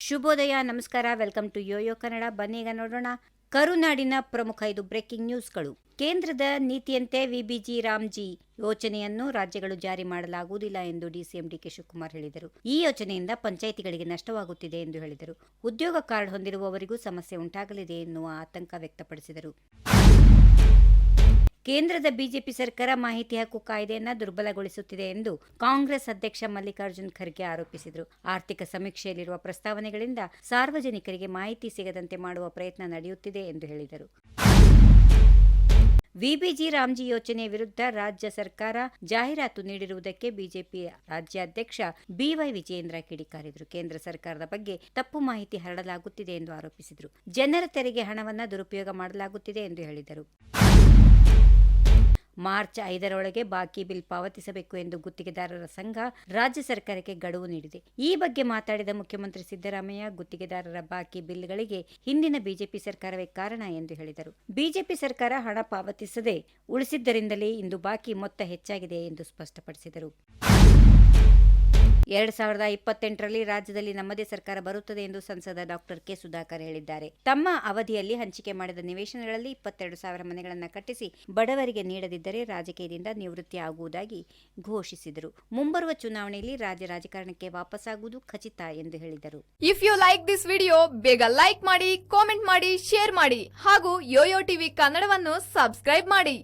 ಶುಭೋದಯ, ನಮಸ್ಕಾರ. Welcome to YoYo Kannada. ಬನ್ನಿ ಈಗ ನೋಡೋಣ ಕರುನಾಡಿನ ಪ್ರಮುಖ 5 ಬ್ರೇಕಿಂಗ್ ನ್ಯೂಸ್ಗಳು. ಕೇಂದ್ರದ ನೀತಿಯಂತೆ ವಿಬಿಜಿ ರಾಮ್ಜಿ ಯೋಜನೆಯನ್ನು ರಾಜ್ಯಗಳು ಜಾರಿ ಮಾಡಲಾಗುವುದಿಲ್ಲ ಎಂದು ಡಿಸಿಎಂ ಡಿಕೆ ಶಿವಕುಮಾರ್ ಹೇಳಿದರು. ಈ ಯೋಜನೆಯಿಂದ ಪಂಚಾಯಿತಿಗಳಿಗೆ ನಷ್ಟವಾಗುತ್ತಿದೆ ಎಂದು ಹೇಳಿದರು. ಉದ್ಯೋಗ ಕಾರ್ಡ್ ಹೊಂದಿರುವವರಿಗೂ ಸಮಸ್ಯೆ ಉಂಟಾಗಲಿದೆ ಎನ್ನುವ ಆತಂಕ ವ್ಯಕ್ತಪಡಿಸಿದರು. ಕೇಂದ್ರದ ಬಿಜೆಪಿ ಸರ್ಕಾರ ಮಾಹಿತಿ ಹಕ್ಕು ಕಾಯ್ದೆಯನ್ನು ದುರ್ಬಲಗೊಳಿಸುತ್ತಿದೆ ಎಂದು ಕಾಂಗ್ರೆಸ್ ಅಧ್ಯಕ್ಷ ಮಲ್ಲಿಕಾರ್ಜುನ್ ಖರ್ಗೆ ಆರೋಪಿಸಿದರು. ಆರ್ಥಿಕ ಸಮೀಕ್ಷೆಯಲ್ಲಿರುವ ಪ್ರಸ್ತಾವನೆಗಳಿಂದ ಸಾರ್ವಜನಿಕರಿಗೆ ಮಾಹಿತಿ ಸಿಗದಂತೆ ಮಾಡುವ ಪ್ರಯತ್ನ ನಡೆಯುತ್ತಿದೆ ಎಂದು ಹೇಳಿದರು. ವಿಬಿಜಿ ರಾಮ್ಜಿ ಯೋಜನೆ ವಿರುದ್ಧ ರಾಜ್ಯ ಸರ್ಕಾರ ಜಾಹೀರಾತು ನೀಡಿರುವುದಕ್ಕೆ ಬಿಜೆಪಿ ರಾಜ್ಯಾಧ್ಯಕ್ಷ ಬಿವೈ ವಿಜಯೇಂದ್ರ ಕಿಡಿಕಾರಿದರು. ಕೇಂದ್ರ ಸರ್ಕಾರದ ಬಗ್ಗೆ ತಪ್ಪು ಮಾಹಿತಿ ಹರಡಲಾಗುತ್ತಿದೆ ಎಂದು ಆರೋಪಿಸಿದರು. ಜನರ ತೆರಿಗೆ ಹಣವನ್ನು ದುರುಪಯೋಗ ಮಾಡಲಾಗುತ್ತಿದೆ ಎಂದು ಹೇಳಿದರು. ಮಾರ್ಚ್ 5ರೊಳಗೆ ಬಾಕಿ ಬಿಲ್ ಪಾವತಿಸಬೇಕು ಎಂದು ಗುತ್ತಿಗೆದಾರರ ಸಂಘ ರಾಜ್ಯ ಸರ್ಕಾರಕ್ಕೆ ಗಡುವು ನೀಡಿದೆ. ಈ ಬಗ್ಗೆ ಮಾತಾಡಿದ ಮುಖ್ಯಮಂತ್ರಿ ಸಿದ್ದರಾಮಯ್ಯ, ಗುತ್ತಿಗೆದಾರರ ಬಾಕಿ ಬಿಲ್ಗಳಿಗೆ ಹಿಂದಿನ ಬಿಜೆಪಿ ಸರ್ಕಾರವೇ ಕಾರಣ ಎಂದು ಹೇಳಿದರು. ಬಿಜೆಪಿ ಸರ್ಕಾರ ಹಣ ಪಾವತಿಸದೆ ಉಳಿಸಿದ್ದರಿಂದಲೇ ಇಂದು ಬಾಕಿ ಮೊತ್ತ ಹೆಚ್ಚಾಗಿದೆ ಎಂದು ಸ್ಪಷ್ಟಪಡಿಸಿದರು. 2028ರಲ್ಲಿ ರಾಜ್ಯದಲ್ಲಿ ನಮ್ಮದೇ ಸರ್ಕಾರ ಬರುತ್ತದೆ ಎಂದು ಸಂಸದ ಡಾಕ್ಟರ್ ಕೆ ಸುಧಾಕರ್ ಹೇಳಿದ್ದಾರೆ. ತಮ್ಮ ಅವಧಿಯಲ್ಲಿ ಹಂಚಿಕೆ ಮಾಡಿದ ನಿವೇಶನಗಳಲ್ಲಿ 22,000 ಮನೆಗಳನ್ನು ಕಟ್ಟಿಸಿ ಬಡವರಿಗೆ ನೀಡದಿದ್ದರೆ ರಾಜಕೀಯದಿಂದ ನಿವೃತ್ತಿ ಆಗುವುದಾಗಿ ಘೋಷಿಸಿದರು. ಮುಂಬರುವ ಚುನಾವಣೆಯಲ್ಲಿ ರಾಜ್ಯ ರಾಜಕಾರಣಕ್ಕೆ ವಾಪಸ್ಸಾಗುವುದು ಖಚಿತ ಎಂದು ಹೇಳಿದರು. If you like this video, ಬೇಗ ಲೈಕ್ ಮಾಡಿ, ಕಾಮೆಂಟ್ ಮಾಡಿ, ಶೇರ್ ಮಾಡಿ ಹಾಗೂ ಯೋಯೋ ಟಿವಿ ಕನ್ನಡವನ್ನು ಸಬ್ಸ್ಕ್ರೈಬ್ ಮಾಡಿ.